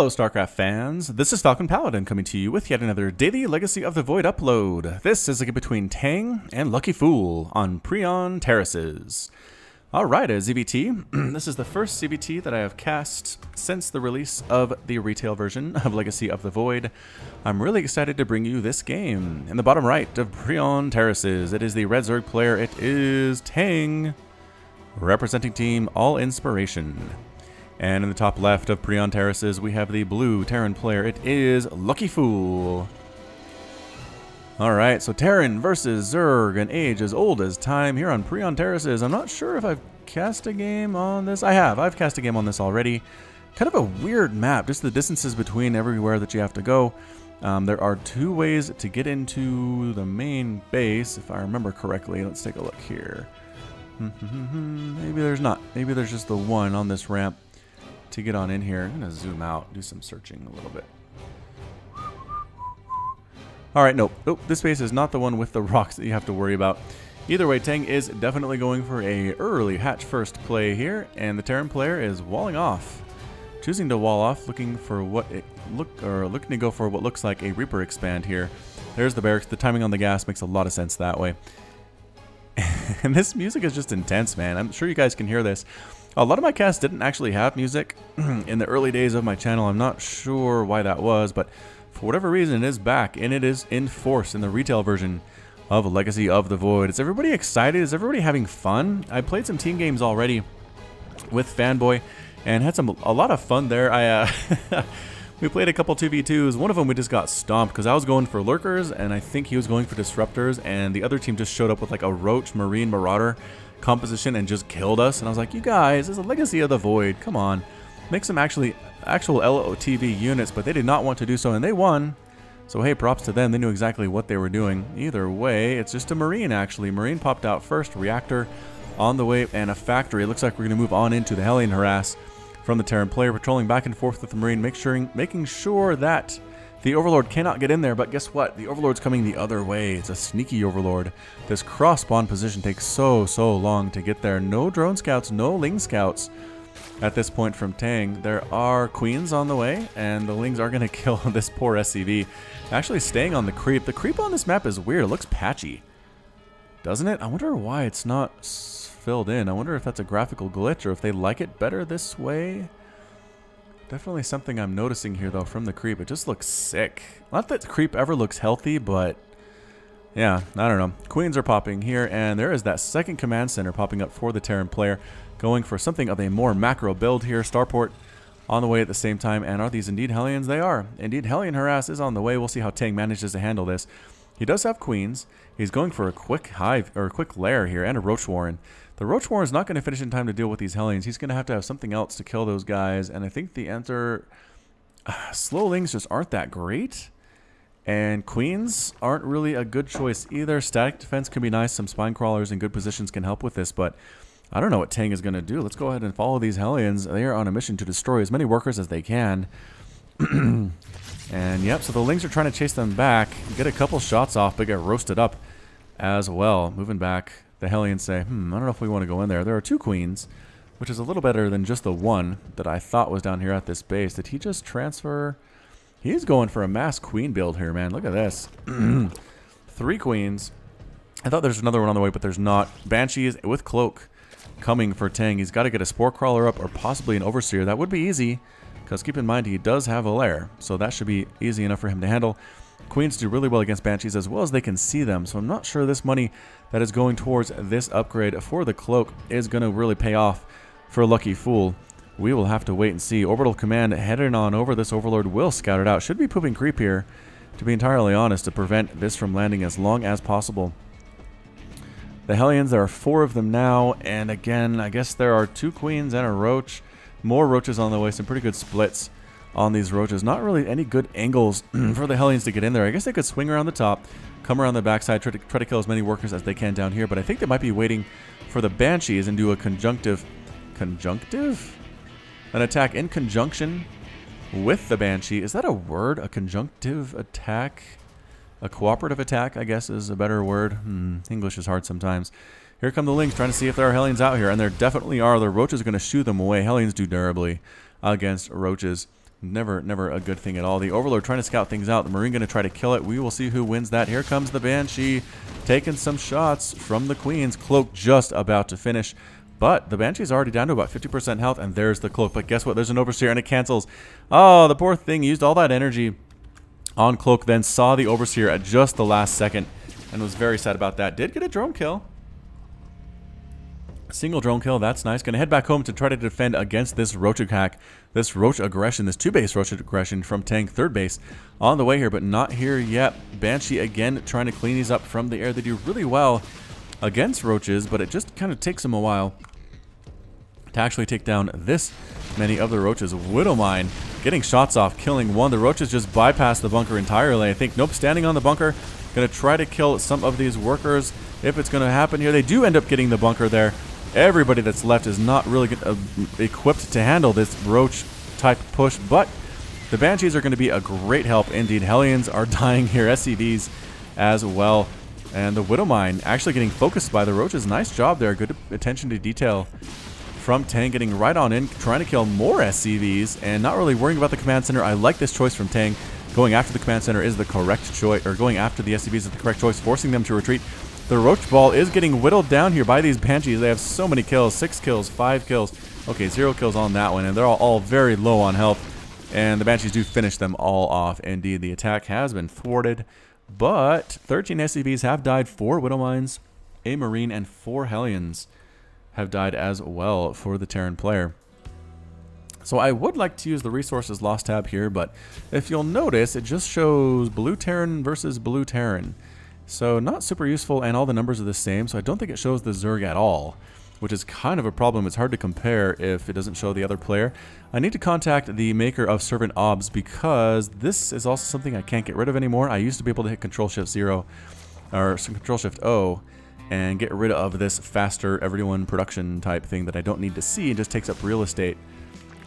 Hello StarCraft fans, this is Falcon Paladin coming to you with yet another daily Legacy of the Void upload. This is a game between Tang and LuckyFool on Prion Terraces. Alright, as ZVT, this is the first CVT that I have cast since the release of the retail version of Legacy of the Void. I'm really excited to bring you this game. In the bottom right of Prion Terraces, it is the Red Zerg player, it is Tang, representing team All Inspiration. And in the top left of Prion Terraces, we have the blue Terran player. It is LuckyFool. Alright, so Terran versus Zerg, an age as old as time here on Prion Terraces. I'm not sure if I've cast a game on this. I have. I've cast a game on this already. Kind of a weird map, just the distances between everywhere that you have to go. There are two ways to get into the main base, if I remember correctly. Let's take a look here. Maybe there's not. Maybe there's just the one on this ramp to get on in here. I'm going to zoom out, do some searching a little bit. Alright, nope, this base is not the one with the rocks that you have to worry about. Either way, Tang is definitely going for a early hatch first play here, and the Terran player is walling off. Choosing to wall off, looking to go for what looks like a Reaper expand here. There's the barracks. The timing on the gas makes a lot of sense that way. And this music is just intense, man. I'm sure you guys can hear this. A lot of my casts didn't actually have music in the early days of my channel. I'm not sure why that was, but for whatever reason, it is back, and it is in force in the retail version of Legacy of the Void. Is everybody excited? Is everybody having fun? I played some team games already with Fanboy and had a lot of fun there. We played a couple 2v2s. One of them we just got stomped because I was going for lurkers, and I think he was going for disruptors, and the other team just showed up with like a roach marine marauder composition and just killed us. And I was like, you guys, this is a Legacy of the Void, come on, make some actual LOTV units. But they did not want to do so, and they won. So hey, props to them. They knew exactly what they were doing. Either way, it's just a marine. Actually, marine popped out first, reactor on the way, and a factory. It looks like we're going to move on into the Hellion harass from the Terran player, patrolling back and forth with the marine, making sure that the Overlord cannot get in there. But guess what? The Overlord's coming the other way. It's a sneaky Overlord. This cross spawn position takes so long to get there. No drone scouts, no Ling scouts at this point from Tang. There are queens on the way, and the Lings are going to kill this poor SCV. Actually staying on the creep. The creep on this map is weird. It looks patchy, doesn't it? I wonder why it's not filled in. I wonder if that's a graphical glitch or if they like it better this way. Definitely something I'm noticing here, though, from the creep. It just looks sick. Not that the creep ever looks healthy, but yeah, I don't know. Queens are popping here, and there is that second command center popping up for the Terran player, going for something of a more macro build here. Starport on the way at the same time, and are these indeed Hellions? They are. Indeed, Hellion harass is on the way. We'll see how Tang manages to handle this. He does have queens. He's going for a quick hive, or a quick lair here, and a Roach Warren. The Roach Warren is not going to finish in time to deal with these Hellions. He's going to have something else to kill those guys, and I think the slow Lings just aren't that great, and queens aren't really a good choice either. Static defense can be nice. Some spine crawlers in good positions can help with this, but I don't know what Tang is going to do. Let's go ahead and follow these Hellions. They are on a mission to destroy as many workers as they can. And yep, so the Lings are trying to chase them back, get a couple shots off, but get roasted up as well. Moving back, the Hellions say, I don't know if we want to go in there. There are two queens, which is a little better than just the one that I thought was down here at this base. Did he just transfer? He's going for a mass queen build here, man. Look at this. 3 queens. I thought there's another one on the way, but there's not. Banshees with cloak coming for Tang. He's got to get a spore crawler up or possibly an overseer. That would be easy, because keep in mind he does have a lair, so that should be easy enough for him to handle. Queens do really well against Banshees as well as they can see them, so I'm not sure this money that is going towards this upgrade for the cloak is going to really pay off for LuckyFool. We will have to wait and see. Orbital Command heading on over. This Overlord will scout it out. Should be pooping creep here, to be entirely honest, to prevent this from landing as long as possible. The Hellions, there are 4 of them now, and again, I guess there are 2 queens and a roach. More roaches on the way, some pretty good splits on these roaches. Not really any good angles for the Hellions to get in there. I guess they could swing around the top, come around the backside, try to kill as many workers as they can down here, but I think they might be waiting for the Banshees and do a conjunctive? An attack in conjunction with the Banshee. Is that a word? A conjunctive attack? A cooperative attack, I guess, is a better word. English is hard sometimes. Here come the Lings trying to see if there are Hellions out here, and there definitely are. The roaches are going to shoo them away. Hellions do durably against roaches. Never a good thing at all. The Overlord trying to scout things out. The Marine going to try to kill it. We will see who wins that. Here comes the Banshee taking some shots from the Queens. Cloak just about to finish. But the Banshee's already down to about 50% health. And there's the Cloak. But guess what? There's an Overseer and it cancels. Oh, the poor thing used all that energy on Cloak. Then saw the Overseer at just the last second. And was very sad about that. Did get a drone kill. Single drone kill, that's nice. Gonna head back home to try to defend against this Roach attack, this Roach aggression, this 2-base Roach aggression from Tang, 3rd base. On the way here, but not here yet. Banshee again trying to clean these up from the air. They do really well against Roaches, but it just kind of takes them a while to actually take down this many of the Roaches. Widowmine getting shots off, killing one. The Roaches just bypass the bunker entirely. I think, nope, standing on the bunker. Gonna try to kill some of these workers if it's gonna happen here. They do end up getting the bunker there. Everybody that's left is not really equipped to handle this Roach type push, but the Banshees are going to be a great help indeed. Hellions are dying here, SCVs as well, and the Widowmine actually getting focused by the Roaches. Nice job there, good attention to detail from Tang, getting right on in, trying to kill more SCVs and not really worrying about the command center. I like this choice from Tang. Going after the command center is the correct choice, or going after the SCVs is the correct choice, forcing them to retreat. The Roach Ball is getting whittled down here by these Banshees. They have so many kills. 6 kills, 5 kills. Okay, 0 kills on that one. And they're all very low on health. And the Banshees do finish them all off. Indeed, the attack has been thwarted. But 13 SCVs have died. 4 Widowmines, a Marine, and 4 Hellions have died as well for the Terran player. So I would like to use the Resources Lost tab here. But if you'll notice, it just shows Blue Terran versus Blue Terran. So not super useful, and all the numbers are the same, so I don't think it shows the Zerg at all, which is kind of a problem. It's hard to compare if it doesn't show the other player. I need to contact the maker of Servant Obs because this is also something I can't get rid of anymore. I used to be able to hit Control-Shift-0 or Control-Shift-O and get rid of this faster everyone production type thing that I don't need to see. It just takes up real estate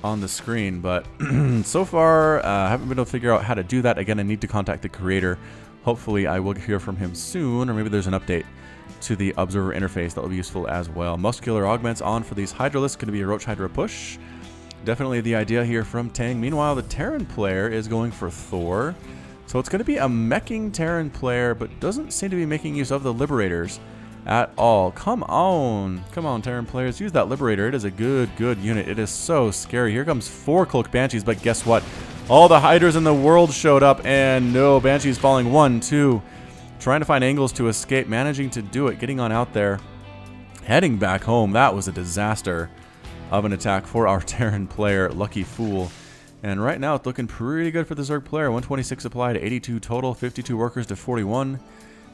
on the screen, but so far I haven't been able to figure out how to do that. Again, I need to contact the creator. Hopefully I will hear from him soon, or maybe there's an update to the observer interface that will be useful as well. Muscular augments on for these Hydralisks, going to be a Roach Hydra push. Definitely the idea here from Tang. Meanwhile, the Terran player is going for Thor. So it's going to be a meching Terran player, but doesn't seem to be making use of the Liberators at all. Come on, Terran players, use that Liberator. It is a good unit. It is so scary. Here comes 4 Cloak Banshees, but guess what? All the Hydras in the world showed up, and no, Banshees falling. 1, 2, trying to find angles to escape, managing to do it, getting on out there, heading back home. That was a disaster of an attack for our Terran player, LuckyFool. And right now it's looking pretty good for the Zerg player. 126 applied, 82 total, 52 workers to 41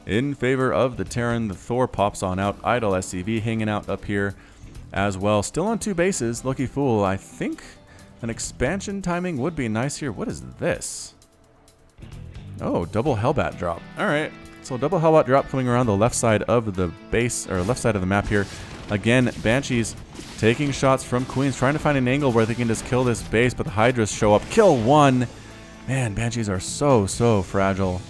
in favor of the Terran. The Thor pops on out, idle SCV hanging out up here as well. Still on 2 bases, LuckyFool. I think an expansion timing would be nice here. What is this? Oh, double Hellbat drop. Alright, so double Hellbat drop coming around the left side of the base, or left side of the map here. Again, Banshees taking shots from Queens, trying to find an angle where they can just kill this base, but the Hydras show up. Kill 1! Man, Banshees are so fragile.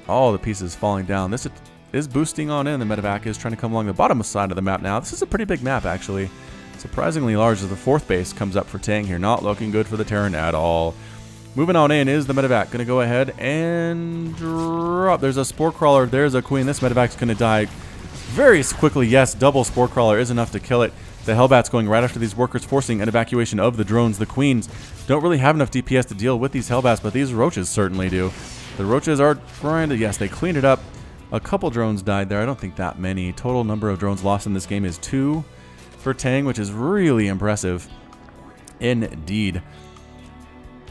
All the pieces falling down. This is boosting on in. The medevac is trying to come along the bottom side of the map now. This is a pretty big map, actually. Surprisingly large as the 4th base comes up for Tang here. Not looking good for the Terran at all. Moving on in is the medevac. Going to go ahead and drop. There's a Spore Crawler. There's a Queen. This medevac's going to die very quickly. Yes, double Spore Crawler is enough to kill it. The Hellbat's going right after these workers, forcing an evacuation of the drones. The Queens don't really have enough DPS to deal with these Hellbats, but these Roaches certainly do. The Roaches are trying to, yes, they cleaned it up. A couple drones died there. I don't think that many. Total number of drones lost in this game is 2 for Tang, which is really impressive indeed.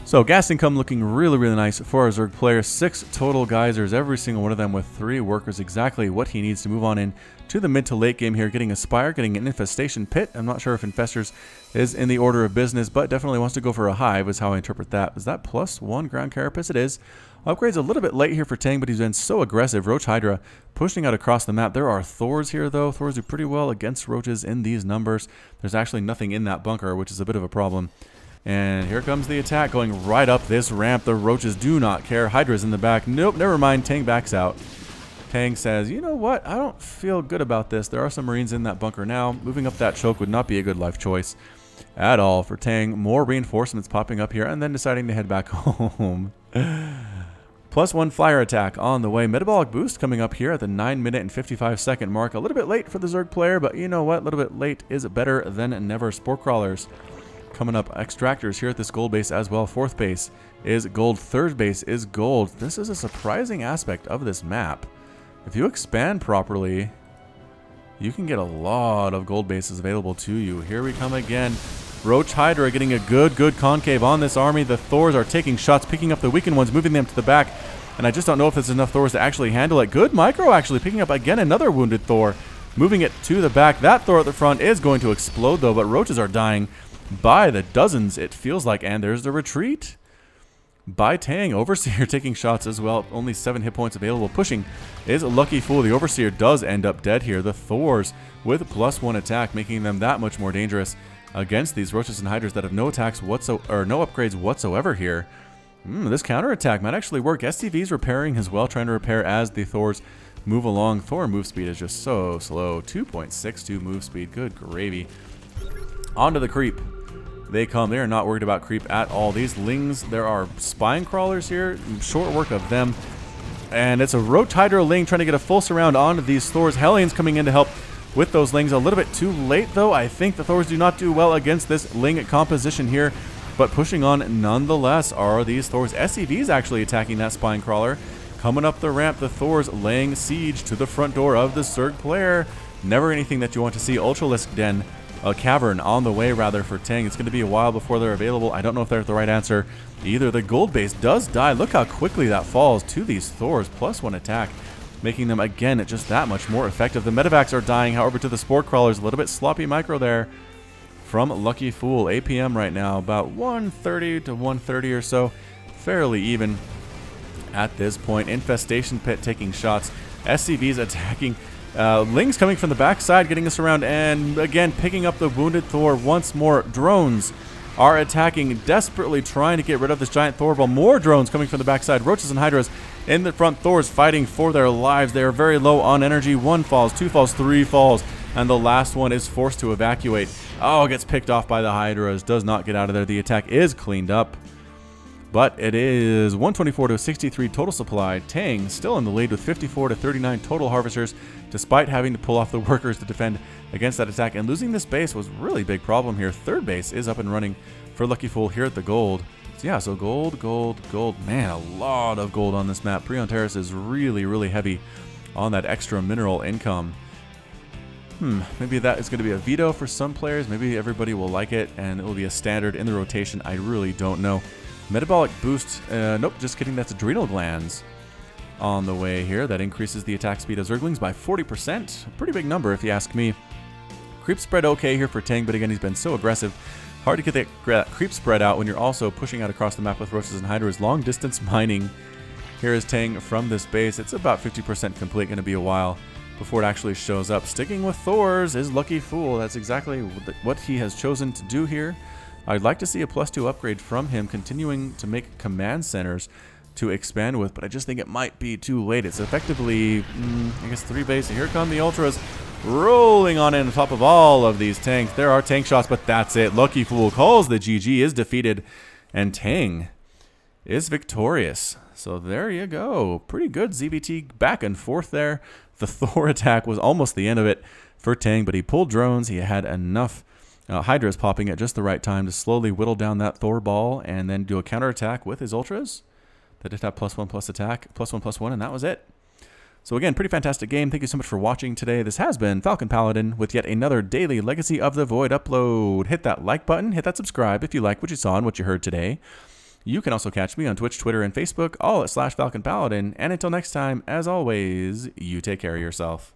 So gas income looking really nice for our Zerg player. 6 total geysers, every single one of them with 3 workers, exactly what he needs to move on in to the mid to late game here. Getting a Spire, getting an Infestation Pit. I'm not sure if Infestors is in the order of business, but definitely wants to go for a Hive is how I interpret that. Is that +1 Ground Carapace? It is. Upgrade's a little bit late here for Tang, but he's been so aggressive. Roach Hydra pushing out across the map. There are Thors here, though. Thors do pretty well against Roaches in these numbers. There's actually nothing in that bunker, which is a bit of a problem. And here comes the attack going right up this ramp. The Roaches do not care. Hydra's in the back. Nope, never mind. Tang backs out. Tang says, you know what? I don't feel good about this. There are some Marines in that bunker now. Moving up that choke would not be a good life choice. at all for Tang. More reinforcements popping up here and then deciding to head back home. +1 flyer attack on the way. Metabolic boost coming up here at the 9-minute and 55-second mark. A little bit late for the Zerg player, but you know what? A little bit late is better than never. Spore crawlers coming up. Extractors here at this gold base as well. 4th base is gold. 3rd base is gold. This is a surprising aspect of this map. If you expand properly, you can get a lot of gold bases available to you. Here we come again. Roach Hydra getting a good concave on this army. The Thors are taking shots, picking up the weakened ones, moving them to the back. And I just don't know if there's enough Thors to actually handle it. Good micro actually, picking up again another wounded Thor. Moving it to the back. That Thor at the front is going to explode though, but Roaches are dying by the dozens, it feels like. And there's the retreat by Tang. Overseer taking shots as well. Only 7 hit points available. Pushing is LuckyFool. The Overseer does end up dead here. The Thors with +1 attack, making them that much more dangerous against these Roaches and Hydras that have no attacks whatsoever, or no upgrades whatsoever here. This counterattack might actually work. SCV's repairing as well, trying to repair as the Thors move along. Thor move speed is just so slow. 2.62 move speed. Good gravy. Onto the creep. They come. They are not worried about creep at all. These Lings, there are spine crawlers here. Short work of them. And it's a Roach Hydra Ling trying to get a full surround onto these Thors. Hellions coming in to help with those Lings. A little bit too late, though. I think the Thors do not do well against this Ling composition here. But pushing on nonetheless are these Thors. SCV's actually attacking that spine crawler. Coming up the ramp, the Thors laying siege to the front door of the Zerg player. Never anything that you want to see. Ultralisk Den. A cavern on the way, rather, for Tang. It's going to be a while before they're available. I don't know if they're the right answer either. The gold base does die. Look how quickly that falls to these Thors. +1 attack, making them, again, just that much more effective. The medevacs are dying, however, to the spore crawlers. A little bit sloppy micro there from LuckyFool. APM right now, about 130 to 130 or so. Fairly even at this point. Infestation Pit taking shots. SCV's attacking. Lings coming from the backside, getting us around, and again picking up the wounded Thor once more. Drones are attacking, desperately trying to get rid of this giant Thor ball. More drones coming from the backside. Roaches and Hydras in the front. Thors fighting for their lives. They are very low on energy. 1 falls, 2 falls, 3 falls, and the last one is forced to evacuate. Oh, gets picked off by the Hydras. Does not get out of there. The attack is cleaned up. But it is 124 to 63 total supply. Tang still in the lead with 54 to 39 total harvesters, despite having to pull off the workers to defend against that attack. And losing this base was really big problem here. 3rd base is up and running for LuckyFool here at the gold. So yeah, so gold, gold, gold. Man, a lot of gold on this map. Prion Terrace is really heavy on that extra mineral income. Maybe that is going to be a veto for some players. Maybe everybody will like it and it will be a standard in the rotation. I really don't know. Metabolic boost, nope, just kidding, that's adrenal glands on the way here. That increases the attack speed of Zerglings by 40%. A pretty big number if you ask me. Creep spread okay here for Tang, but again, he's been so aggressive. Hard to get that creep spread out when you're also pushing out across the map with Roaches and Hydras. Long distance mining. Here is Tang from this base. It's about 50% complete, going to be a while before it actually shows up. Sticking with Thors is LuckyFool. That's exactly what he has chosen to do here. I'd like to see a +2 upgrade from him, continuing to make command centers to expand with, but I just think it might be too late. It's effectively, I guess, 3 base. Here come the Ultras rolling on in on top of all of these tanks. There are tank shots, but that's it. LuckyFool calls the GG, is defeated, and Tang is victorious. So there you go. Pretty good ZBT back and forth there. The Thor attack was almost the end of it for Tang, but he pulled drones. He had enough Hydras popping at just the right time to slowly whittle down that Thor ball and then do a counterattack with his Ultras. That did have +1 attack, +1/+1, and that was it. So again, pretty fantastic game. Thank you so much for watching today. This has been Falcon Paladin with yet another daily Legacy of the Void upload. Hit that like button, hit that subscribe if you like what you saw and what you heard today. You can also catch me on Twitch, Twitter, and Facebook, all at /Falcon Paladin. And until next time, as always, you take care of yourself.